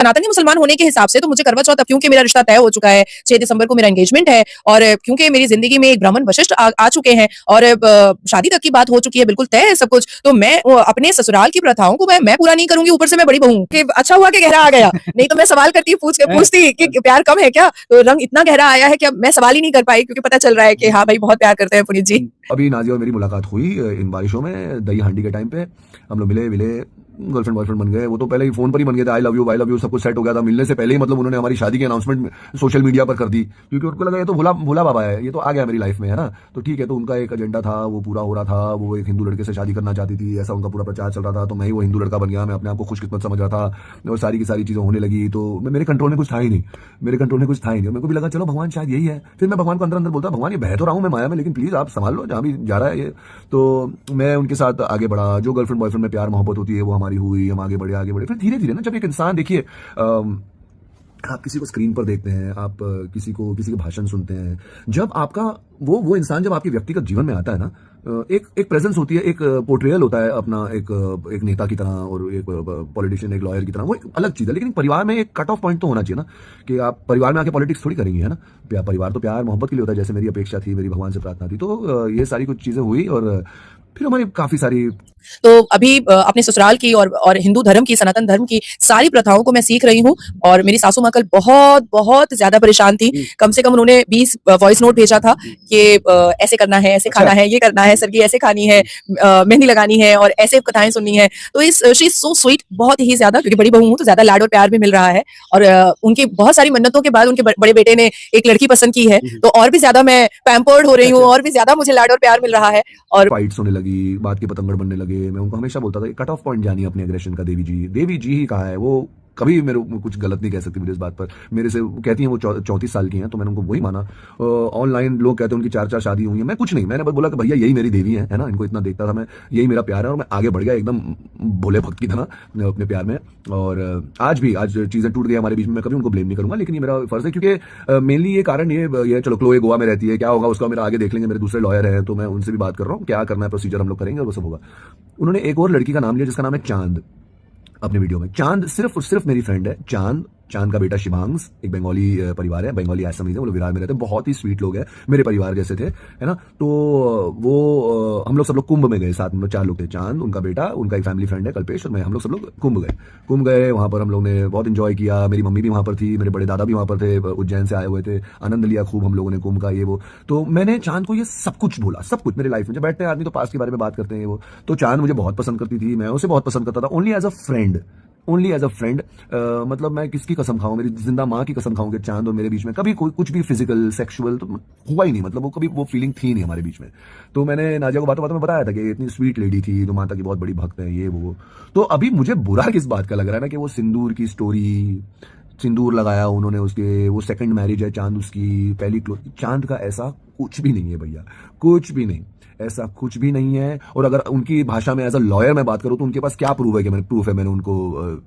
सनातनी मुसलमान होने के हिसाब से तो मुझे करवा चौथ, क्योंकि मेरा रिश्ता तय हो चुका है, 6 दिसंबर को मेरा एंगेजमेंट है और क्योंकि मेरी जिंदगी में एक ब्राह्मण वशिष्ठ आ चुके हैं और शादी तक की बात हो चुकी है, बिल्कुल तय है सब कुछ, तो मैं अपने ससुराल की प्रथाओं को मैं पूरा नहीं करूंगी। ऊपर से मैं बड़ी बहू हूं कि अच्छा हुआ कि गहरा आ गया, नहीं तो मैं सवाल करती पूछती कि प्यार कम है क्या, तो रंग इतना गहरा आया है कि अब मैं सवाल ही नहीं कर पाई, क्योंकि पता चल रहा है कि हाँ भाई बहुत प्यार करते हैं पुनीत जी। अभी नाजिया और मेरी मुलाकात हुई इन बारिशों में, दही हांडी के टाइम पे हम लोग मिले, गर्लफ्रेंड बॉयफ्रेंड बन गए। वो तो पहले ही फोन पर ही बन गए थे, आई लव यू सब कुछ सेट हो गया था। मिलने से पहले ही मतलब उन्होंने हमारी शादी की अनाउंसमेंट सोशल मीडिया पर कर दी, क्योंकि उनको लगा ये तो भोला बाबा है, ये तो आ गया मेरी लाइफ में, है ना। तो ठीक है, तो उनका एक एजेंडा था, वो पूरा हो रहा था। वो एक हिंदू लड़के से शादी करना चाहती थी, ऐसा उनका पूरा प्रचार चल रहा था। तो मैं ही वो हिंदू लड़का बन गया, मैं अपने आप को खुशकिस्मत समझ रहा था और सारी की सारी चीजें होने लगी। तो मेरे कंट्रोल में कुछ था ही नहीं, मेरे को भी लगा चलो भगवान शायद यही है। फिर मैं भगवान को अंदर अंदर बोलता, भगवान ये बह तो रहा हूँ मैं माया में, लेकिन प्लीज आप संभाल लो जहाँ भी जा रहा है ये। तो मैं उनके साथ आगे बढ़ा, जो गर्लफ्रेंड बॉयफ्रेंड में प्यार मोहब्बत होती है वो हमारी हुई, हम आगे बढ़े। फिर धीरे धीरे ना, जब एक इंसान, देखिए आप किसी को स्क्रीन पर देखते हैं, आप किसी के भाषण सुनते हैं, जब आपका वो इंसान जब आपके व्यक्तिगत जीवन में आता है ना, एक प्रेजेंस होती है, एक पोर्ट्रेयल होता है अपना, एक नेता की तरह और एक पॉलिटिशियन, एक लॉयर की तरह, वो एक अलग चीज है। लेकिन परिवार में एक कट ऑफ पॉइंट तो होना चाहिए ना, कि आप परिवार में आके पॉलिटिक्स थोड़ी करेंगे, है ना। परिवार तो प्यार मोहब्बत के लिए होता है, जैसे मेरी अपेक्षा थी, मेरी भगवान से प्रार्थना थी। तो ये सारी कुछ चीजें हुई और फिर हमारी काफी सारी। तो अभी अपने ससुराल की और हिंदू धर्म की, सनातन धर्म की सारी प्रथाओं को मैं सीख रही हूँ। और मेरी सासू माँ कल बहुत बहुत ज्यादा परेशान थी, कम से कम उन्होंने 20 वॉइस नोट भेजा था कि ऐसे करना है, ऐसे खाना है, ये करना है, सरगी ऐसे खानी है, मेहंदी लगानी है और ऐसे कथाएं सुननी है। तो इस शी इज सो स्वीट, बहुत ही ज्यादा, क्योंकि बड़ी बहू हूँ तो ज्यादा लाड और प्यार भी मिल रहा है। और उनकी बहुत सारी मन्नतों के बाद उनके बड़े बेटे ने एक लड़की पसंद की है, तो और भी ज्यादा मैं पैम्पर्ड हो रही हूँ, और भी ज्यादा मुझे लाड और प्यार मिल रहा है। और फाइट्स होने लगी, बात के पतंगड़ बनने लगे। मैं उनको हमेशा बोलता था कट ऑफ पॉइंट जानिए अपने एग्रेशन का, देवी जी ही कहा है, वो कभी मेरे कुछ गलत नहीं कह सकती मुझे इस बात पर। मेरे से कहती हैं वो 34 साल की हैं, तो मैंने उनको वही माना। ऑनलाइन लोग कहते हैं उनकी 4 शादी हुई है, मैं कुछ नहीं, मैंने बस बोला कि भैया यही मेरी देवी है ना, इनको इतना देखता था मैं, यही मेरा प्यार है। और मैं आगे बढ़ गया एकदम भोले भक्त की तरह अपने प्यार में। और आज चीजें टूट गई हमारे बीच में, मैं कभी उनको ब्लेम नहीं करूंगा, लेकिन ये मेरा फर्ज है, क्योंकि मेनली ये कारण ये चलो क्लोए गोवा में रहती है, क्या होगा उसका मेरा आगे देख लेंगे, मेरे दूसरे लॉयर हैं, तो मैं उनसे भी बात कर रहा हूँ, क्या करना है प्रोसीजर हम लोग करेंगे और वो सब होगा। उन्होंने एक और लड़की का नाम लिया जिसका नाम है चांद अपने वीडियो में। चांद सिर्फ मेरी फ्रेंड है। चांद का बेटा शिवांश, एक बंगाली परिवार है, बंगाली आसामीज है, वो लोग विरार में रहते हैं, बहुत ही स्वीट लोग हैं, मेरे परिवार जैसे थे, है ना। तो वो हम लोग सब लोग कुंभ में गए साथ में, 4 लोग थे, चांद, उनका बेटा, उनका एक फैमिली फ्रेंड है कल्पेश और मैं, हम लोग सब लोग कुंभ गए। वहां पर हम लोग ने बहुत इंजॉय किया, मेरी मम्मी भी वहां पर थी, मेरे बड़े दादा भी वहां पर थे, उज्जैन से आए हुए थे, आनंद लिया खूब हम लोगों ने कुंभ का, ये वो। तो मैंने चांद को ये सब कुछ बोला, सब कुछ मेरी लाइफ में, जब बैठते हैं आदमी तो पास्ट के बारे में बात करते हैं वो। तो चांद मुझे बहुत पसंद करती थी, मैं उसे बहुत पसंद करता था, ओनली एज अ फ्रेंड। मतलब मैं किसकी कसम खाऊं, मेरी जिंदा माँ की कसम खाऊं कि चांद और मेरे बीच में कभी कोई कुछ भी फिजिकल सेक्सुअल तो हुआ ही नहीं, मतलब वो कभी वो फीलिंग थी नहीं हमारे बीच में। तो मैंने नाजिया को बातों में बताया था कि इतनी स्वीट लेडी थी, जो माता की बहुत बड़ी भक्त है, ये वो। तो अभी मुझे बुरा किस बात का लग रहा है ना, कि वो सिंदूर की स्टोरी, सिंदूर लगाया उन्होंने, उसके वो सेकंड मैरिज है चांद उसकी, पहली चांद का ऐसा कुछ भी नहीं है भैया, कुछ भी नहीं, ऐसा कुछ भी नहीं है। और अगर उनकी भाषा में एज अ लॉयर मैं बात करूं तो उनके पास क्या प्रूफ है मैंने उनको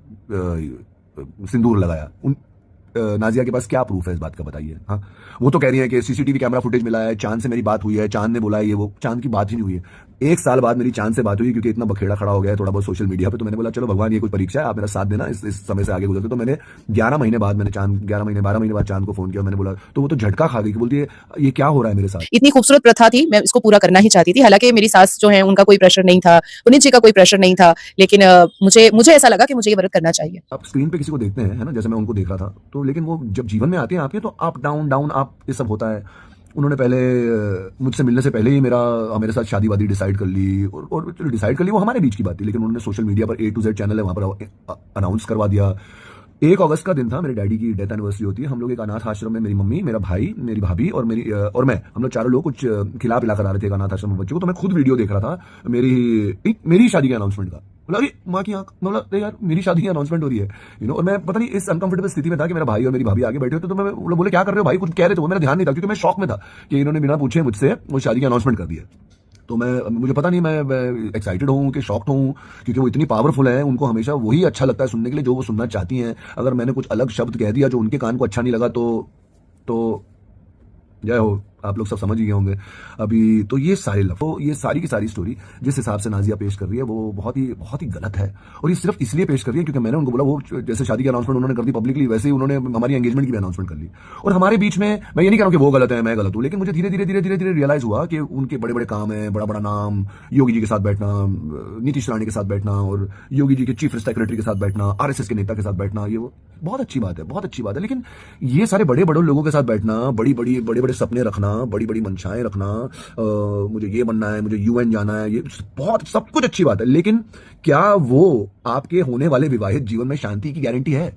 सिंदूर लगाया। नाजिया के पास क्या प्रूफ है इस बात का, बताइए। हाँ, वो तो कह रही है कि सीसीटीवी कैमरा फुटेज मिला है, चांद से मेरी बात हुई है, चांद ने बोला है ये वो। चांद की बात ही नहीं हुई है। 1 साल बाद मेरी चांद से बात हुई, क्योंकि इतना बखेड़ा खड़ा हो गया है थोड़ा बहुत सोशल मीडिया पे। तो मैंने बोला चलो भगवान ये कोई परीक्षा है, आप मेरा साथ देना, इस समय से आगे गुजरते। तो मैंने 12 महीने बाद चांद को फोन किया, मैंने बोला, तो वो तो झटका खा गई कि बोलती है ये क्या हो रहा है मेरे साथ। इतनी खूबसूरत प्रथा थी, मैं इसको पूरा करना ही चाहती थी। हालांकि मेरी सास जो है उनका कोई प्रेशर नहीं था, पुनीत जी का कोई प्रेशर नहीं था, लेकिन मुझे ऐसा लगा कि मुझे ये व्रत करना चाहिए। आप स्क्रीन पे किसी को देखते हैं, है ना, जैसे मैं उनको देख रहा था, तो लेकिन वो जब जीवन में आते हैं आपके, तो अप डाउन आप ये सब होता है। उन्होंने पहले मुझसे मिलने से पहले ही मेरे साथ शादी वादी डिसाइड कर ली, और डिसाइड कर ली वो हमारे बीच की बात थी, लेकिन उन्होंने सोशल मीडिया पर A to Z चैनल है वहां पर अनाउंस करवा दिया। 1 अगस्त का दिन था, मेरे डैडी की डेथ एनिवर्सरी होती है। हम लोग एक अनाथ आश्रम में, मेरी मम्मी, मेरा भाई, मेरी भाभी और मैं, हम लोग 4 लोग कुछ खिला पिला कर आ रहे थे एक अनाथ आश्रम में बच्चों को। तो मैं खुद वीडियो देख रहा था मेरी शादी के अनाउंसमेंट का। बोला अरे माँ की आंख, बोला यार मेरी शादी की अनाउंसमेंट हो रही है, और मैं पता नहीं इस अनकंफर्टेबल स्थिति में था कि मेरा भाई और मेरी भाभी आगे बैठे होते। तो मैं बोले क्या कर रहे हो भाई, कुछ कह रहे थे, वो मेरा ध्यान नहीं था, क्योंकि मैं शॉक में था कि इन्होंने बिना पूछे मुझसे वो शादी की अनाउंसमेंट कर दिया। तो मुझे पता नहीं, मैं एक्साइटेड हूँ कि शॉक्ड हूँ, क्योंकि वो इतनी पावरफुल है, उनको हमेशा वही अच्छा लगता है सुनने के लिए जो वो सुनना चाहती हैं। अगर मैंने कुछ अलग शब्द कह दिया जो उनके कान को अच्छा नहीं लगा तो जय हो। आप लोग सब समझ ही गए होंगे अभी। तो ये सारे लफ्ज़, ये सारी की सारी स्टोरी जिस हिसाब से नाजिया पेश कर रही है वो बहुत ही गलत है। और ये सिर्फ इसलिए पेश कर रही है क्योंकि मैंने उनको बोला, वो जैसे शादी की अनाउंसमेंट उन्होंने कर दी पब्लिकली, वैसे ही उन्होंने हमारी एंगेजमेंट की भी अनाउंसमेंट कर ली। और हमारे बीच में, मैं ये नहीं कह रहा हूं कि वो गलत है मैं गलत हूं, लेकिन मुझे धीरे धीरे रियलाइज हुआ कि उनके बड़े बड़े काम है, बड़ा बड़ा नाम, योगी जी के साथ बैठना, नीतीश राणे के साथ बैठना, और योगी जी के चीफ सेक्रेटरी के साथ बैठना, आरएसएस के नेता के साथ बैठना, ये वो बहुत अच्छी बात है, बहुत अच्छी बात है। लेकिन ये सारे बड़े बड़े लोगों के साथ बैठना, बड़े बड़े सपने रखना, बड़ी मंशाएं रखना, मुझे ये बनना है, मुझे यूएन जाना है, ये बहुत सब कुछ अच्छी बात है। लेकिन क्या वो आपके होने वाले विवाहित जीवन में शांति की गारंटी है?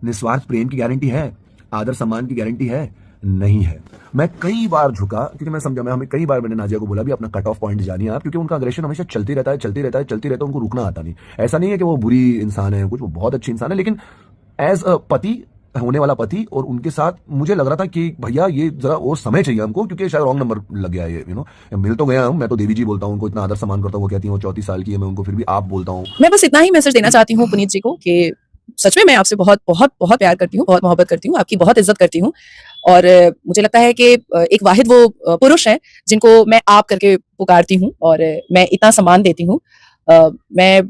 निस्वार्थ प्रेम की गारंटी है? आदर सम्मान की गारंटी है? नहीं है। मैं कई बार झुका क्योंकि मैं समझा, हमें कई बार मैंने नाजिया को बोला भी अपना कट ऑफ पॉइंट जानिए आप, क्योंकि उनका अग्रेशन हमेशा चलते रहता है, उनको रुकना आता नहीं। ऐसा नहीं है कि वो बुरी इंसान है कुछ, वो बहुत अच्छी इंसान है, लेकिन एज अ पति, होने वाला पति, और उनके साथ मुझे लग रहा था कि भैया ये जरा और समय चाहिए हमको, क्योंकि शायद रॉन्ग नंबर लग गया ये, मिल तो गया हूं, मैं तो देवी जी बोलता हूं, उनको इतना आदर सम्मान करता हूं, वो कहती हैं वो 34 साल की है, मैं उनको फिर भी आप बोलता हूं। मैं बस इतना ही मैसेज देना चाहती हूँ पुनीत जी को कि सच में मैं आपसे बहुत बहुत बहुत प्यार करती हूँ, बहुत मोहब्बत करती हूँ, आपकी बहुत इज्जत करती हूँ। और मुझे लगता है कि एक वाहिद वो पुरुष है जिनको मैं आप करके पुकारती हूँ, और मैं इतना सम्मान देती हूँ। मैं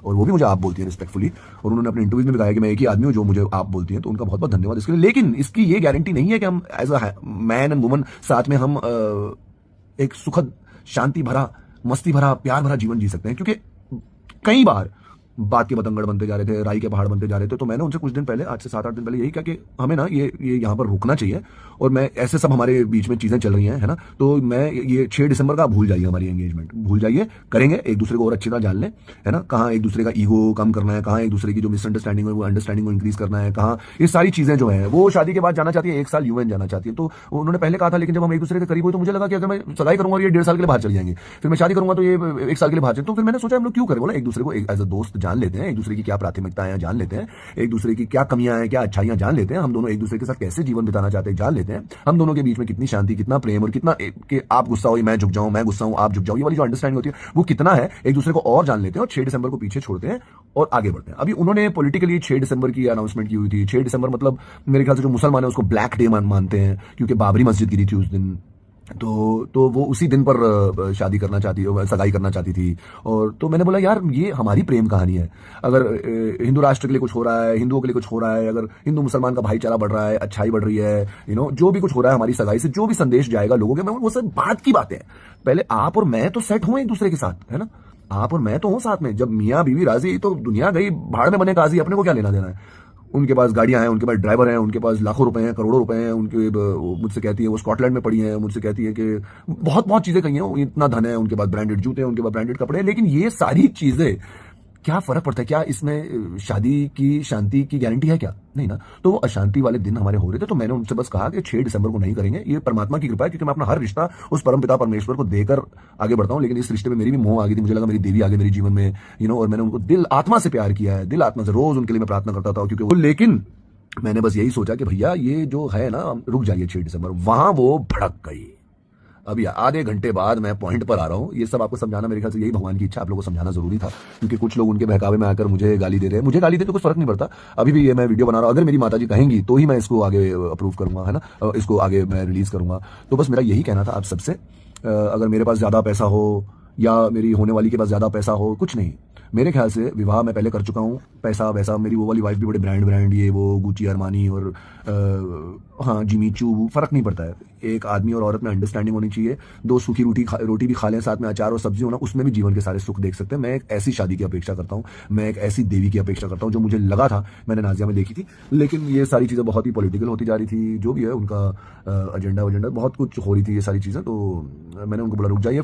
और वो भी मुझे आप बोलती है रिस्पेक्टफुली, और उन्होंने अपने इंटरव्यू में भी कहा है कि मैं एक ही आदमी हूं जो मुझे आप बोलती हैं, तो उनका बहुत बहुत धन्यवाद इसके लिए। लेकिन इसकी ये गारंटी नहीं है कि हम as a man and woman साथ में हम एक सुखद, शांति भरा, मस्ती भरा, प्यार भरा जीवन जी सकते हैं, क्योंकि कई बार बात के बतंगड़ बनते जा रहे थे, राई के पहाड़ बनते जा रहे थे। तो मैंने उनसे कुछ दिन पहले, आज से 7-8 दिन पहले यही कहा कि हमें ना ये यहाँ पर रुकना चाहिए, और मैं ऐसे सब हमारे बीच में चीजें चल रही हैं, है ना, तो मैं ये 6 दिसंबर का भूल जाइए, हमारी एंगेजमेंट भूल जाइए, करेंगे, एक दूसरे को और अच्छी तरह जान लें, है ना, कहाँ एक दूसरे का ईगो कम करना है, कहाँ एक दूसरे की जो मिसअंडरस्टैंडिंग है वो अंडरस्टैंडिंग को इंक्रीज करना है, कहाँ ये सारी चीजें जो है। वो शादी के बाद जाना चाहती है, 1 साल यूएन जाना चाहती है, तो उन्होंने पहले कहा था, लेकिन जब हम एक दूसरे के करीब हुए तो मुझे लगा कि अगर मैं सगाई करूंगा और ये 1.5 साल के लिए बाहर चली जाएंगे, फिर मैं शादी करूंगा तो ये 1 साल के लिए बाहर चले, तो फिर मैंने सोचा हम लोग क्यों करें, बोला एक दूसरे को एज अ दोस्त जान लेते हैं, एक दूसरे की क्या प्राथमिकताएं हैं जान लेते हैं, एक दूसरे की क्या कमियां हैं, क्या अच्छाइयां जान लेते हैं, हम दोनों एक दूसरे के साथ कैसे जीवन बिताना चाहते हैं जान लेते हैं, हम दोनों के बीच में कितनी शांति, कितना प्रेम, और कितना कि आप गुस्सा हो मैं झुक जाऊं, मैं गुस्सा हूं आप झुक जाओ, ये वाली जो अंडरस्टैंडिंग होती है वो कितना है, एक दूसरे को और जान लेते हैं, और 6 दिसंबर को पीछे छोड़ते हैं और आगे बढ़ते हैं। अभी उन्होंने पॉलिटिकली 6 दिसंबर की अनाउंसमेंट की हुई थी। 6 दिसंबर मतलब मेरे ख्याल से जो मुसलमान है उसको ब्लैक डे मानते हैं, क्योंकि बाबरी मस्जिद गिरी थी उस दिन, तो वो उसी दिन पर शादी करना चाहती है, सगाई करना चाहती थी। और तो मैंने बोला यार ये हमारी प्रेम कहानी है, अगर हिंदू राष्ट्र के लिए कुछ हो रहा है, हिंदुओं के लिए कुछ हो रहा है, अगर हिंदू मुसलमान का भाईचारा बढ़ रहा है, अच्छाई बढ़ रही है, जो भी कुछ हो रहा है हमारी सगाई से, जो भी संदेश जाएगा लोगों के, मैं वो सब बात की बातें हैं। पहले आप और मैं तो सेट हुए एक दूसरे के साथ, है ना, आप और मैं तो हो साथ में, जब मियाँ बीवी राजी तो दुनिया गई भाड़ में बने काजी, अपने को क्या लेना देना है। उनके पास गाड़ियां हैं, उनके पास ड्राइवर हैं, उनके पास लाखों रुपए हैं, करोड़ों रुपए हैं, उनके मुझसे कहती है वो स्कॉटलैंड में पड़ी हैं, मुझसे कहती है कि बहुत चीजें कही हैं, इतना धन है, उनके पास ब्रांडेड जूते हैं, उनके पास ब्रांडेड कपड़े हैं। लेकिन ये सारी चीजें क्या फर्क पड़ता है, क्या इसमें शादी की शांति की गारंटी है क्या? नहीं ना। तो वो अशांति वाले दिन हमारे हो रहे थे, तो मैंने उनसे बस कहा कि 6 दिसंबर को नहीं करेंगे, ये परमात्मा की कृपा है, क्योंकि मैं अपना हर रिश्ता उस परमपिता परमेश्वर को देकर आगे बढ़ता हूं। लेकिन इस रिश्ते में मेरी भी मोह आ गई थी, मुझे लगा मेरी देवी आगे मेरे जीवन में, और मैंने उनको दिल आत्मा से प्यार किया है, दिल आत्मा से रोज उनके लिए मैं प्रार्थना करता था, क्योंकि वो, लेकिन मैंने बस यही सोचा कि भैया ये जो है ना, रुक जाइए 6 दिसंबर। वहां वो भड़क गई। अभी आधे घंटे बाद मैं पॉइंट पर आ रहा हूं। ये सब आपको समझाना मेरे ख्याल से यही भगवान की इच्छा, आप लोगों को समझाना जरूरी था, क्योंकि कुछ लोग उनके बहकावे में आकर मुझे गाली दे रहे हैं। मुझे गाली दे तो कुछ फर्क नहीं पड़ता, अभी भी ये मैं वीडियो बना रहा हूं, अगर मेरी माताजी कहेंगी तो ही मैं इसको आगे अप्रूव करूंगा, है ना, इसको आगे मैं रिलीज करूंगा। तो बस मेरा यही कहना था आप सबसे, अगर मेरे पास ज्यादा पैसा हो या मेरी होने वाली के पास ज्यादा पैसा हो, कुछ नहीं, मेरे ख्याल से विवाह मैं पहले कर चुका हूँ, पैसा वैसा, मेरी वो वाली वाइफ भी बड़े ब्रांड ये वो गुची अरमानी और हाँ जिमी चू, फर्क नहीं पड़ता है। एक आदमी और औरत में अंडरस्टैंडिंग होनी चाहिए, 2 सूखी रोटी भी खा लें, साथ में अचार और सब्जी होना, उसमें भी जीवन के सारे सुख देख सकते हैं। मैं एक ऐसी शादी की अपेक्षा करता हूँ, मैं एक ऐसी देवी की अपेक्षा करता हूँ, जो मुझे लगा था मैंने नाजिया में देखी थी। लेकिन ये सारी चीज़ें बहुत ही पॉलिटिकल होती जा रही थी, जो भी है उनका एजेंडा बहुत कुछ हो रही थी ये सारी चीज़ें। तो मैंने उनको बोला रुक जाइए।